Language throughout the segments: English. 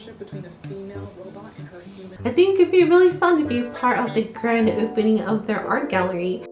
relationship between a female robot and her human. I think it'd be really fun to be a part of the grand opening of their art gallery.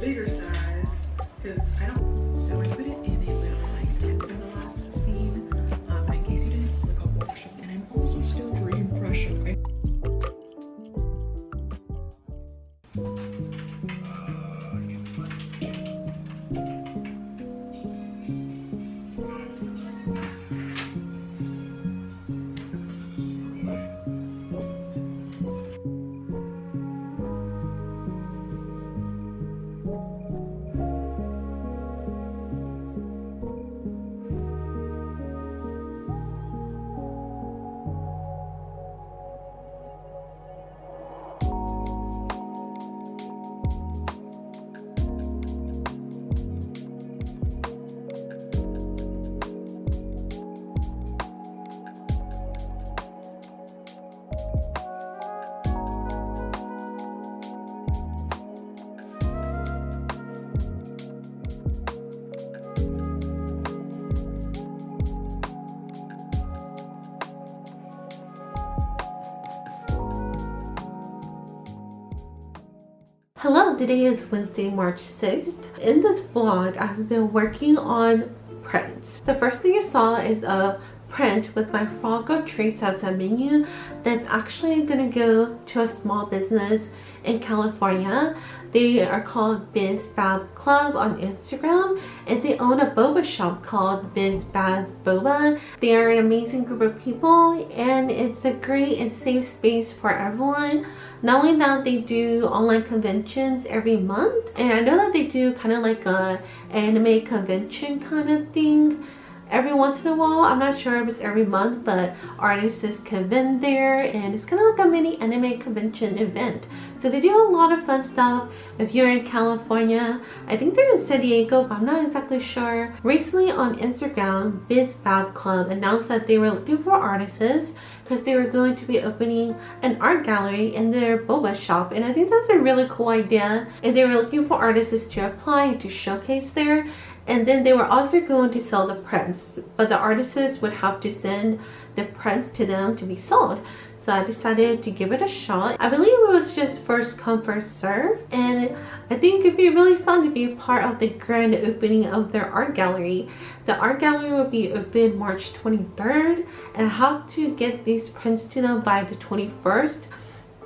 Bigger size because I don't. So I put it in a little like tip in the last scene, in case you didn't see like a wash. And I'm also still dream brushing. Hello, today is Wednesday, March 6th. In this vlog, I've been working on prints. The first thing you saw is a print with my frog treats as a menu that's actually gonna go to a small business in California. They are called Biz Bab Club on Instagram, and they own a boba shop called Biz Baz Boba. They are an amazing group of people, and it's a great and safe space for everyone. Not only that, they do online conventions every month, and I know that they do kind of like a anime convention kind of thing every once in a while. I'm not sure if it's every month, but artists convene there, and it's kind of like a mini anime convention event. So they do a lot of fun stuff. If you're in California, I think they're in San Diego, but I'm not exactly sure. Recently on Instagram, Biz Bab Club announced that they were looking for artists because they were going to be opening an art gallery in their boba shop, and I think that's a really cool idea. And they were looking for artists to apply to showcase there, and then they were also going to sell the prints, but the artists would have to send the prints to them to be sold. So I decided to give it a shot. I believe it was just first come first serve, and I think it'd be really fun to be a part of the grand opening of their art gallery. The art gallery will be open March 23rd, and I have to get these prints to them by the 21st,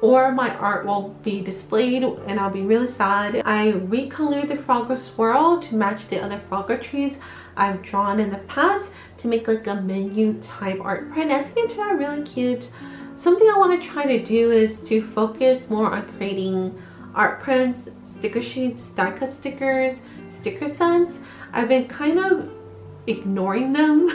or my art will be displayed and I'll be really sad. I recolored the Frogger swirl to match the other Frogger trees I've drawn in the past to make like a menu type art print. I think it turned out really cute. something I want to try to do is to focus more on creating art prints, sticker sheets, die cut stickers, sticker sets. I've been kind of ignoring them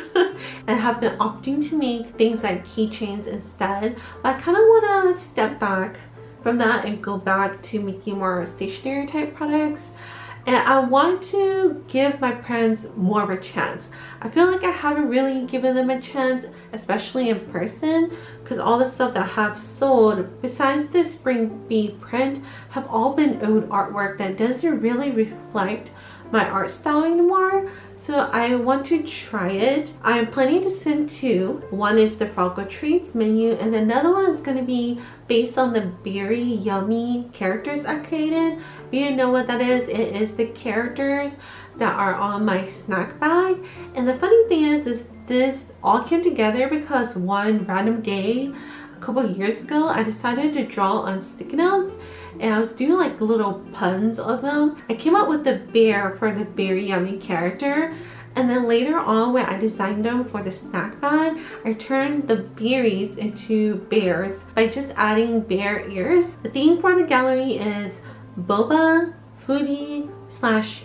and have been opting to make things like keychains instead. But I kind of want to step back from that and go back to making more stationery type products. And I want to give my prints more of a chance. I feel like I haven't really given them a chance, especially in person, because all the stuff that I have sold, besides the Spring Bee print, have all been old artwork that doesn't really reflect my art style anymore. So I want to try it. I'm planning to send two. One is the Froggle Treats menu, and another one is going to be based on the berry yummy characters I created. If you know what that is, it is the characters that are on my snack bag. And the funny thing is this all came together because one random day a couple years ago, I decided to draw on sticky notes, and I was doing like little puns of them. I came up with the bear for the berry yummy character, and then later on when I designed them for the snack bag, I turned the berries into bears by just adding bear ears. The theme for the gallery is boba, foodie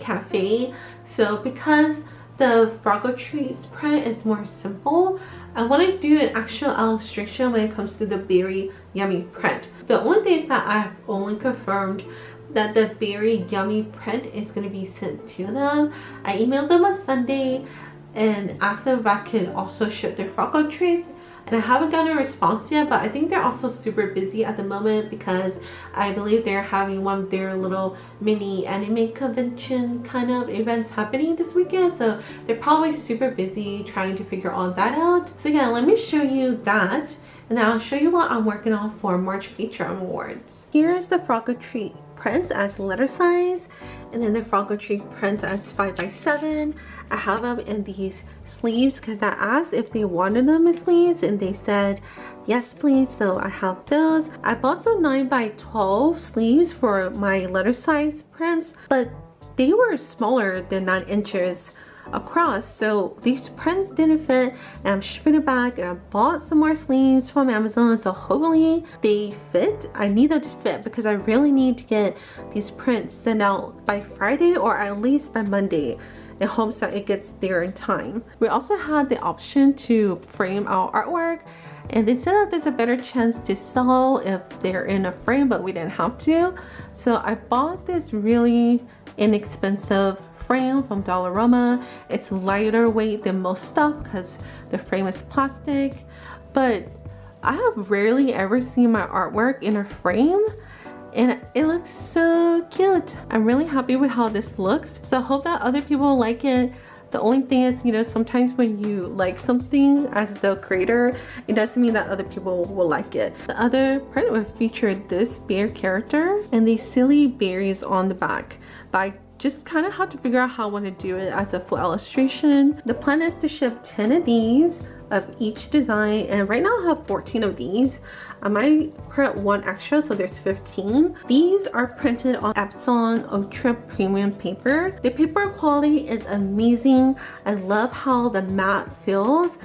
/ cafe. So because the Froggle Treats print is more simple, I want to do an actual illustration when it comes to the berry yummy print. The only thing is that I've only confirmed that the berry yummy print is going to be sent to them. I emailed them on Sunday and asked them if I could also ship their Froggle Treats, and I haven't gotten a response yet, but I think they're also super busy at the moment because I believe they're having one of their little mini anime convention kind of events happening this weekend, so they're probably super busy trying to figure all that out. So yeah, let me show you that, and then I'll show you what I'm working on for March Patreon Awards. Here's the Froggle Treat prints as letter size, and then the Froggle Treat prints as 5x7. I have them in these sleeves because I asked if they wanted them in sleeves, and they said yes please, so I have those. I bought some 9x12 sleeves for my letter size prints, but they were smaller than 9 inches across, so these prints didn't fit, and I'm shipping it back, and I bought some more sleeves from Amazon, so hopefully they fit. I need them to fit because I really need to get these prints sent out by Friday or at least by Monday in hopes that it gets there in time. We also had the option to frame our artwork, and they said that there's a better chance to sell if they're in a frame, but we didn't have to. So I bought this really inexpensive frame from Dollarama. It's lighter weight than most stuff because the frame is plastic, but I have rarely ever seen my artwork in a frame, and it looks so cute. I'm really happy with how this looks, so I hope that other people like it. The only thing is, you know, sometimes when you like something as the creator, it doesn't mean that other people will like it. The other print would feature this bear character and these silly berries on the back, but I just kind of have to figure out how I want to do it as a full illustration. The plan is to ship 10 of these of each design, and right now I have 14 of these. I might print one extra, so there's 15. These are printed on Epson Ultra Premium paper. The paper quality is amazing. I love how the matte feels,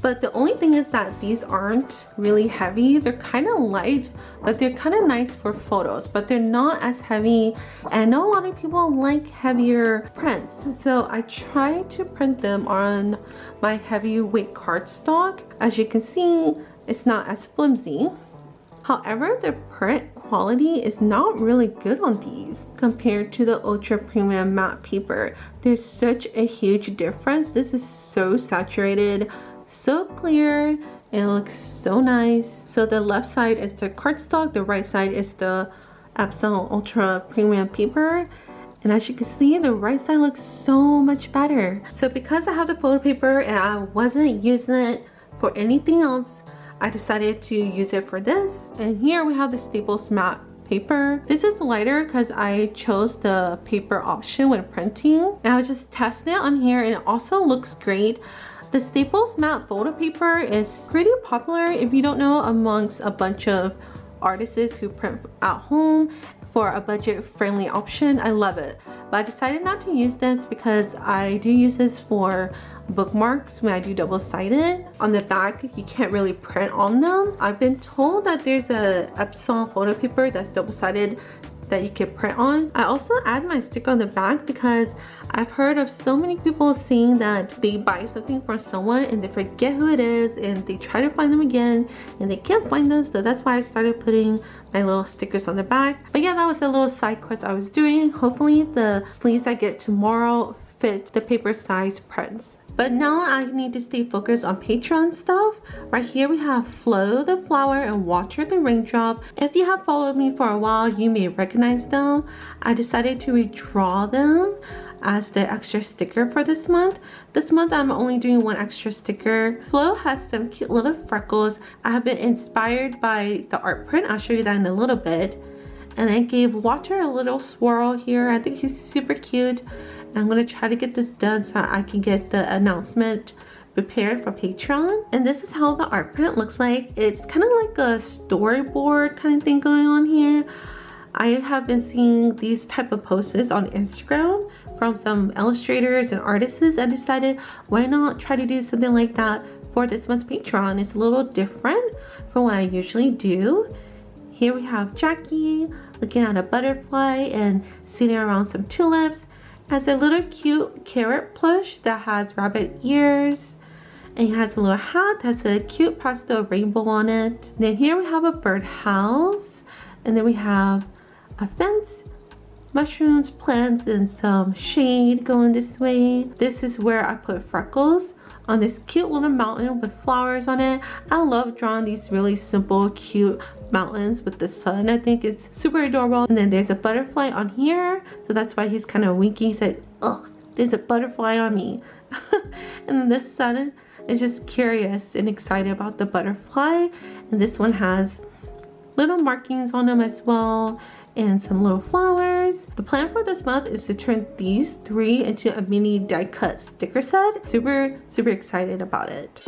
but the only thing is that these aren't really heavy. They're kind of light, but they're kind of nice for photos, but they're not as heavy. And I know a lot of people like heavier prints, so I try to print them on my heavyweight cardstock. As you can see, it's not as flimsy. However, the print quality is not really good on these compared to the Ultra Premium matte paper. There's such a huge difference. This is so saturated, so clear, it looks so nice. So the left side is the cardstock, the right side is the Epson Ultra Premium paper, and as you can see, the right side looks so much better. So because I have the photo paper and I wasn't using it for anything else, I decided to use it for this. And here we have the Staples matte paper. This is lighter because I chose the paper option when printing, and I was just testing it on here, and it also looks great. The Staples matte photo paper is pretty popular, if you don't know, amongst a bunch of artists who print at home for a budget-friendly option. I love it. But I decided not to use this because I do use this for bookmarks when I do double-sided. On the back, you can't really print on them. I've been told that there's a Epson photo paper that's double-sided that you can print on. I also add my sticker on the back because I've heard of so many people saying that they buy something from someone and they forget who it is and they try to find them again and they can't find them. So that's why I started putting my little stickers on the back. But yeah, that was a little side quest I was doing. Hopefully the sleeves I get tomorrow fit the paper size prints. But now I need to stay focused on Patreon stuff. Right here we have Flow the Flower and Water the Raindrop. If you have followed me for a while, you may recognize them. I decided to redraw them as the extra sticker for this month. This month I'm only doing one extra sticker. Flo has some cute little freckles. I have been inspired by the art print. I'll show you that in a little bit. And I gave Water a little swirl here. I think he's super cute. I'm gonna try to get this done so I can get the announcement prepared for Patreon. And this is how the art print looks like. It's kind of like a storyboard kind of thing going on here. I have been seeing these type of posts on Instagram from some illustrators and artists. I decided why not try to do something like that for this month's Patreon. It's a little different from what I usually do. Here we have Jackie looking at a butterfly and sitting around some tulips. Has a little cute carrot plush that has rabbit ears, and it has a little hat that's a cute pastel rainbow on it. Then here we have a birdhouse, and then we have a fence, mushrooms, plants, and some shade going this way. This is where I put Freckles on this cute little mountain with flowers on it. I love drawing these really simple, cute mountains with the sun. I think it's super adorable. And then there's a butterfly on here, so that's why he's kind of winking. He said, "Oh, there's a butterfly on me." And then the sun is just curious and excited about the butterfly. And this one has little markings on them as well, and some little flowers. The plan for this month is to turn these 3 into a mini die cut sticker set. Super excited about it.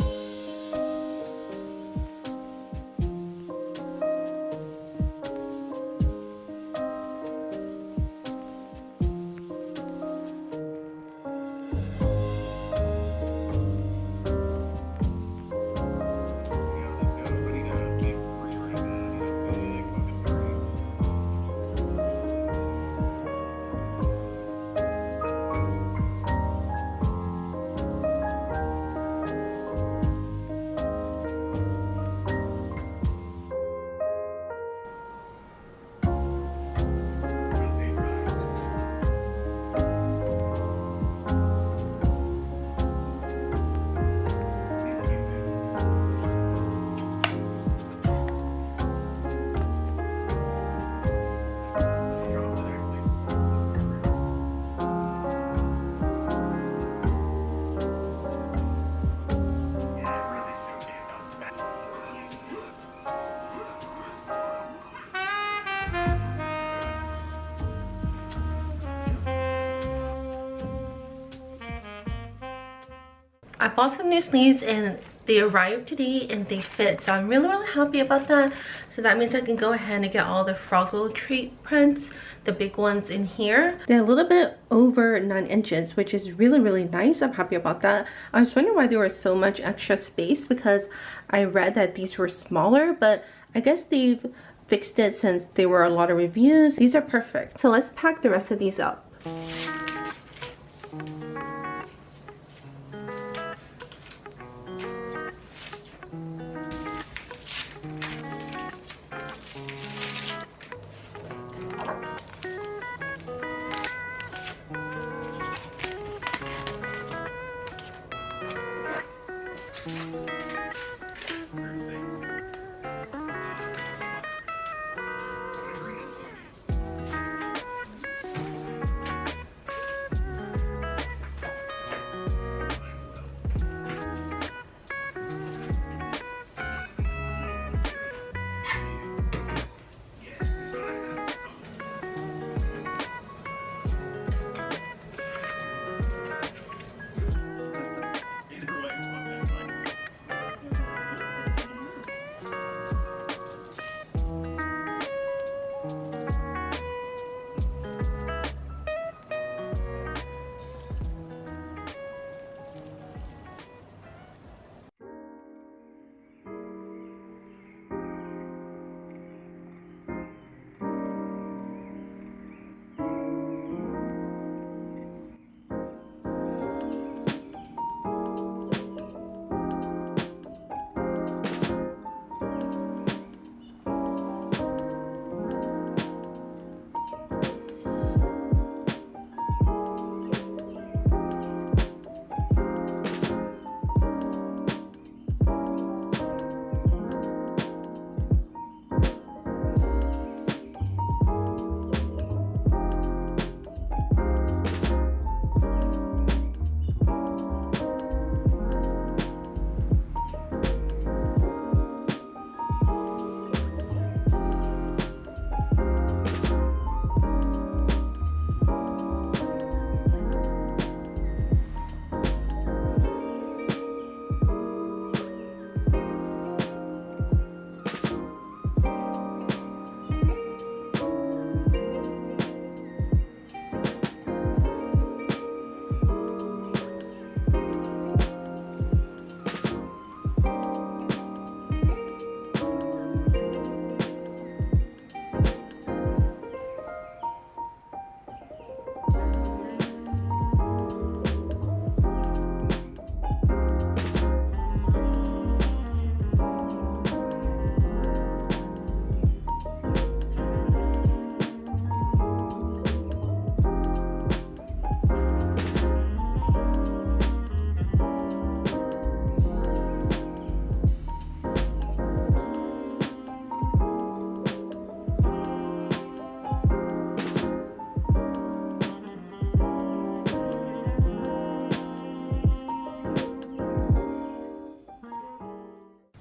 I bought some new sleeves and they arrived today and they fit, so I'm really happy about that. So that means I can go ahead and get all the Froggle treat prints, the big ones in here. They're a little bit over 9 inches, which is really nice. I'm happy about that. I was wondering why there was so much extra space because I read that these were smaller, but I guess they've fixed it since there were a lot of reviews. These are perfect. So let's pack the rest of these up.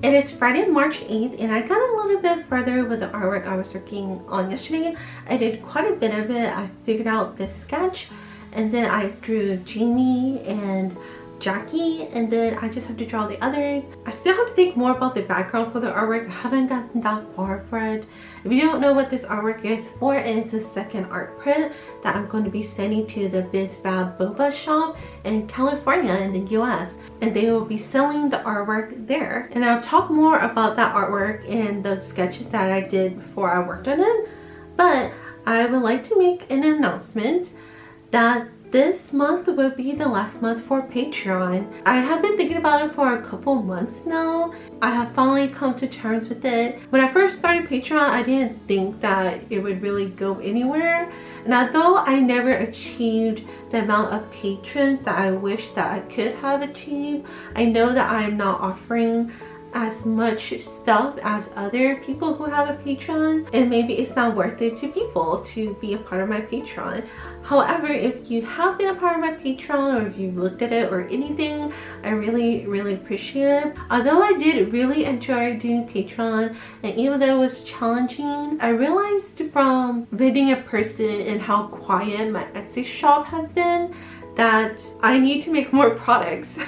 It is Friday, March 8th, and I got a little bit further with the artwork I was working on yesterday. I did quite a bit of it. I figured out this sketch, and then I drew Jamie and Jackie, and then I just have to draw the others. I still have to think more about the background for the artwork. I haven't gotten that far for it. If you don't know what this artwork is for, it's a second art print that I'm going to be sending to the BizBab Boba shop in California in the US, and they will be selling the artwork there. And I'll talk more about that artwork and the sketches that I did before I worked on it. But I would like to make an announcement that this month will be the last month for Patreon. I have been thinking about it for a couple months now. I have finally come to terms with it. When I first started Patreon, I didn't think that it would really go anywhere. And although I never achieved the amount of patrons that I wish that I could have achieved, I know that I am not offering as much stuff as other people who have a Patreon, and maybe it's not worth it to people to be a part of my Patreon. However, if you have been a part of my Patreon, or if you looked at it or anything, I really appreciate it. Although I did really enjoy doing Patreon, and even though it was challenging, I realized from visiting a person and how quiet my Etsy shop has been that I need to make more products.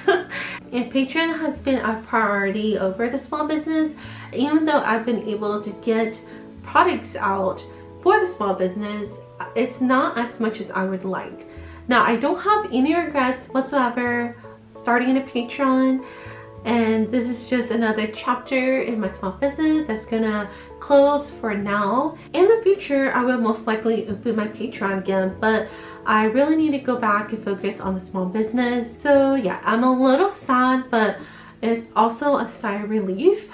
And Patreon has been a priority over the small business. Even though I've been able to get products out for the small business, it's not as much as I would like. Now, I don't have any regrets whatsoever starting a Patreon, and this is just another chapter in my small business that's gonna close for now. In the future, I will most likely open my Patreon again, but I really need to go back and focus on the small business. So yeah, I'm a little sad, but it's also a sigh of relief.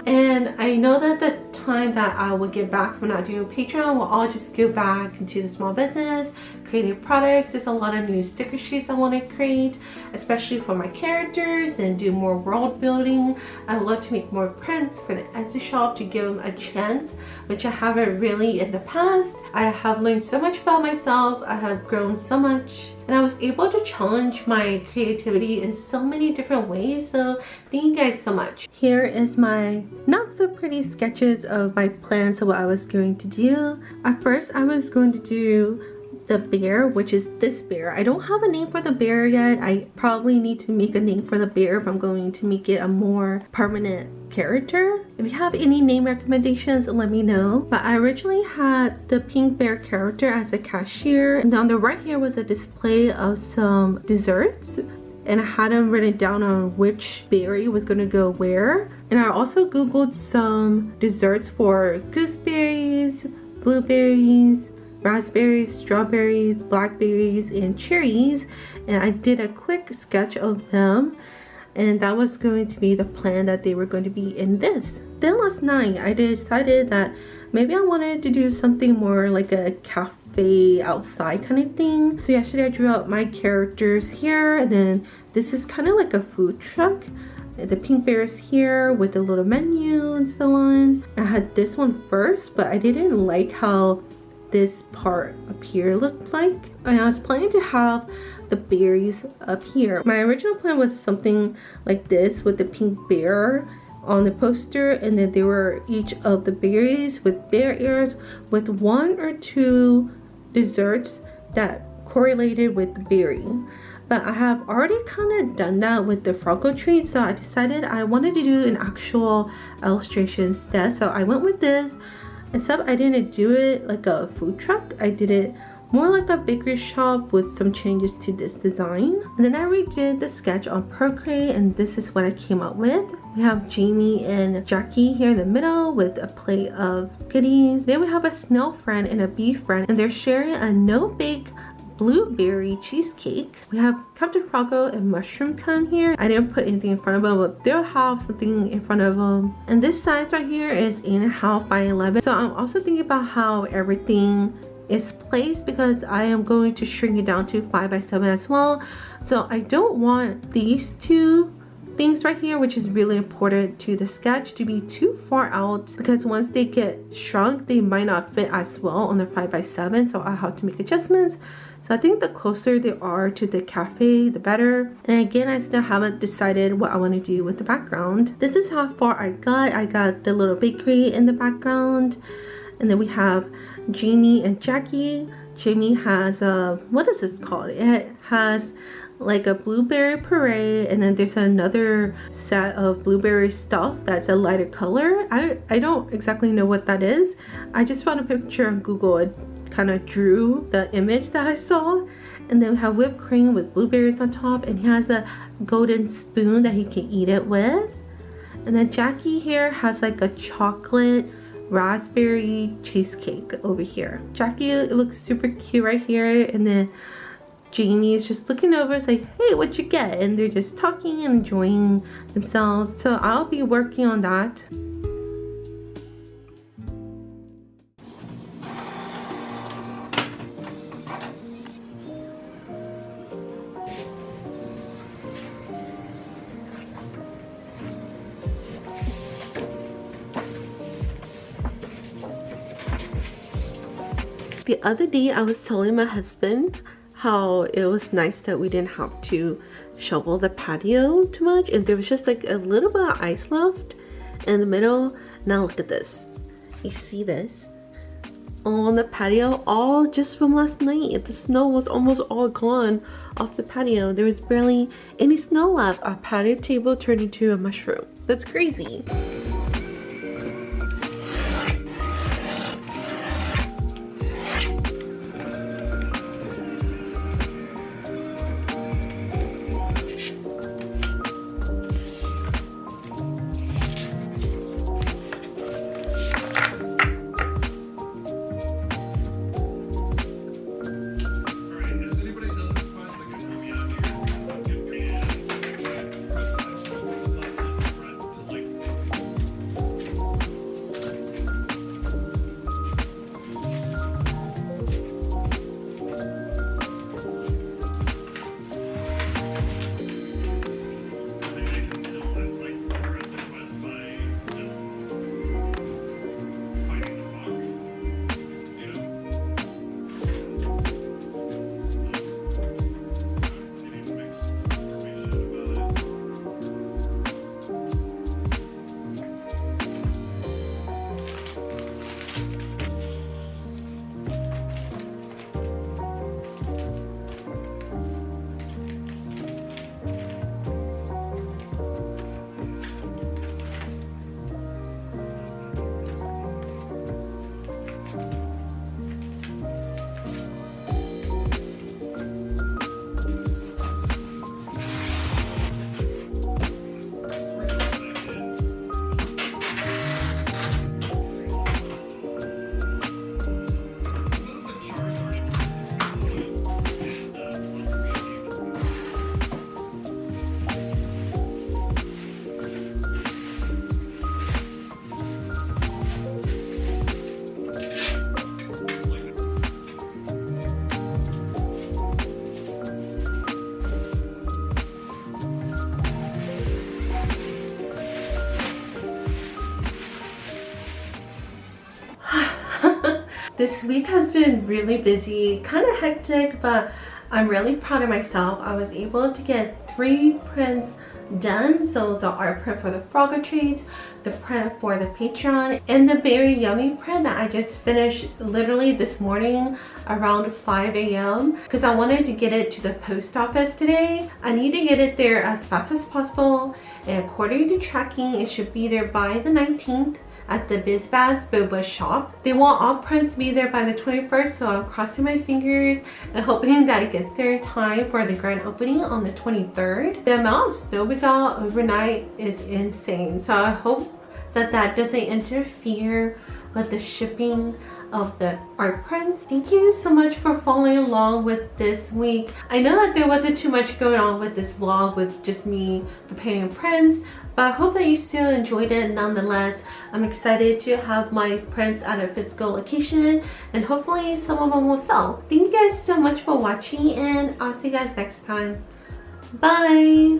And I know that the time that I will get back from not doing Patreon will all just go back into the small business, creating products. There's a lot of new sticker sheets I want to create, especially for my characters, and do more world building. I would love to make more prints for the Etsy shop to give them a chance, which I haven't really in the past. I have learned so much about myself. I have grown so much, and I was able to challenge my creativity in so many different ways. So thank you guys so much. Here is my not so pretty sketches of my plans of what I was going to do. At first, I was going to do the bear, which is this bear. I don't have a name for the bear yet. I probably need to make a name for the bear if I'm going to make it a more permanent character. If you have any name recommendations, let me know. But I originally had the pink bear character as a cashier, and on the right here was a display of some desserts, and I had them written down on which berry was going to go where. And I also googled some desserts for gooseberries, blueberries, raspberries, strawberries, blackberries, and cherries, and I did a quick sketch of them, and that was going to be the plan that they were going to be in this. Then last night I decided that maybe I wanted to do something more like a cafe outside kind of thing. So yesterday I drew out my characters here, and then this is kind of like a food truck. The pink bear is here with a little menu and so on. I had this one first, but I didn't like how this part up here looked like, and I was planning to have the berries up here. My original plan was something like this with the pink bear on the poster, and then there were each of the berries with bear ears with one or two desserts that correlated with the berry. But I have already kind of done that with the Froggo treat, so I decided I wanted to do an actual illustration instead. So I went with this. Except I didn't do it like a food truck. I did it more like a bakery shop with some changes to this design. And then I redid the sketch on Procreate, and this is what I came up with. We have Jamie and Jackie here in the middle with a plate of goodies. Then we have a snail friend and a bee friend, and they're sharing a no-bake blueberry cheesecake. We have Captain Froggo and Mushroom Cone here. I didn't put anything in front of them, but they'll have something in front of them. And this size right here is 8.5 by 11. So I'm also thinking about how everything is placed, because I am going to shrink it down to 5 by 7 as well. So I don't want these two things right here, which is really important to the sketch, to be too far out, because once they get shrunk they might not fit as well on the 5x7, so I have to make adjustments. So I think the closer they are to the cafe, the better. And again, I still haven't decided what I want to do with the background. This is how far I got. I got the little bakery in the background. And then we have Jamie and Jackie. Jamie has a, what is this called? It has like a blueberry puree, and then there's another set of blueberry stuff that's a lighter color. I don't exactly know what that is. I just found a picture on Google and kind of drew the image that I saw. And then we have whipped cream with blueberries on top, and he has a golden spoon that he can eat it with. And then Jackie here has like a chocolate raspberry cheesecake over here. Jackie looks super cute right here, and then Jamie is just looking over, it's like, hey, what you get? And they're just talking and enjoying themselves. So I'll be working on that. The other day I was telling my husband how it was nice that we didn't have to shovel the patio too much, and there was just like a little bit of ice left in the middle. Now look at this. You see this on the patio, all just from last night. The snow was almost all gone off the patio. There was barely any snow left. Our patio table turned into a mushroom. That's crazy. This week has been really busy, kind of hectic, but I'm really proud of myself. I was able to get 3 prints done. So the art print for the Frogger treats, the print for the Patreon, and the Berry Yummy print that I just finished literally this morning around 5 a.m. because I wanted to get it to the post office today. I need to get it there as fast as possible, and according to tracking, it should be there by the 19th. At the BizBaz Boba shop. They want all prints to be there by the 21st, so I'm crossing my fingers and hoping that it gets there in time for the grand opening on the 23rd. The amount of snow we got overnight is insane, so I hope that that doesn't interfere with the shipping of the art prints. Thank you so much for following along with this week. I know that there wasn't too much going on with this vlog with just me preparing prints, but I hope that you still enjoyed it nonetheless. I'm excited to have my prints at a physical location, and hopefully some of them will sell. Thank you guys so much for watching, and I'll see you guys next time. Bye!